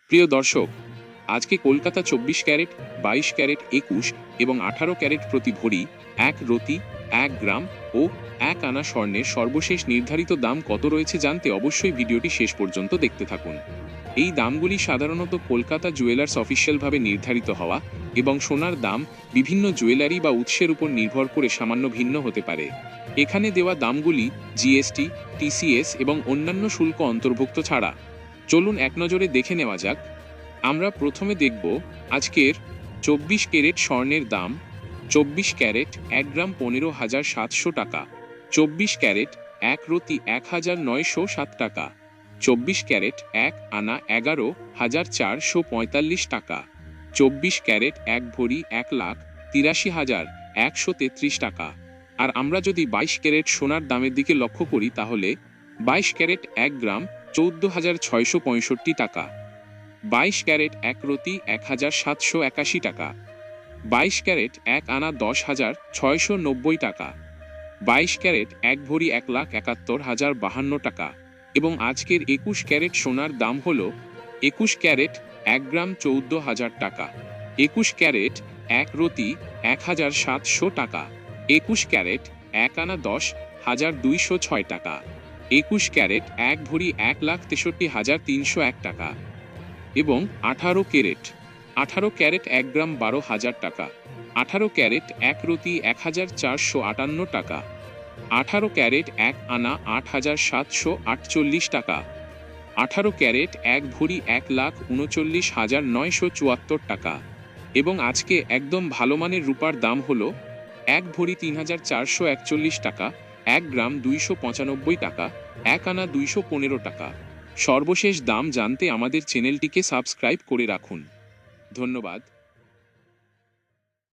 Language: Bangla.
প্রিয় দর্শক, আজকে কলকাতা 24 ক্যারেট, 22 ক্যারেট, 21 এবং 18 ক্যারেট প্রতি ভরি, 1 রতি, 1 গ্রাম ও 1 আনা স্বর্ণের সর্বশেষ নির্ধারিত দাম কত রয়েছে জানতে অবশ্যই ভিডিওটি শেষ পর্যন্ত দেখতে থাকুন। এই দামগুলি সাধারণত কলকাতা জুয়েলার্স অফিসিয়ালভাবে নির্ধারিত হওয়া এবং সোনার দাম বিভিন্ন জুয়েলারি বা উৎসের উপর নির্ভর করে সামান্য ভিন্ন হতে পারে। এখানে দেওয়া দামগুলি জিএসটি, টিসিএস এবং অন্যান্য শুল্ক অন্তর্ভুক্ত ছাড়া। চলুন এক নজরে দেখে নেওয়া যাক। আমরা প্রথমে দেখব আজকের 24 ক্যারেট স্বর্ণের দাম। 24 ক্যারেট 1 গ্রাম 15,700 টাকা। 24 ক্যারেট 1 রতি 1,907 টাকা। 24 ক্যারেট 1 আনা 11,445 টাকা। 24 ক্যারেট 1 ভরি 1,83,133 টাকা। আর আমরা যদি 22 ক্যারেট সোনার দামের দিকে লক্ষ্য করি তাহলে 22 ক্যারেট 1 গ্রাম 14,665 টাকা। 22 ক্যারেট 1 রতি 1,781 টাকা। 22 ক্যারেট 1 আনা 10,690 টাকা। 22 ক্যারেট 1 ভরি 1,71,052 টাকা। এবং আজকের 21 ক্যারেট সোনার দাম হল 21 ক্যারেট 1 গ্রাম 14,000 টাকা। 21 ক্যারেট 1 রতি 1,700 টাকা। 21 ক্যারেট 1 আনা 10,206 টাকা। 21 ক্যারেট 1 ভরি 1,63,301 টাকা। এবং 18 ক্যারেট 1 গ্রাম 12,000 টাকা। 18 ক্যারেট 1 রতি 1,458 টাকা। 18 ক্যারেট 1 আনা 8,748 টাকা। 18 ক্যারেট 1 ভরি 1,39,974 টাকা। এবং আজকে একদম ভালো মানের রূপার দাম হল 1 ভরি 3,441 টাকা, 1 গ্রাম 295 টাকা, 1 আনা 215 টাকা। সর্বশেষ দাম জানতে আমাদের চ্যানেলটিকে সাবস্ক্রাইব করে রাখুন। ধন্যবাদ।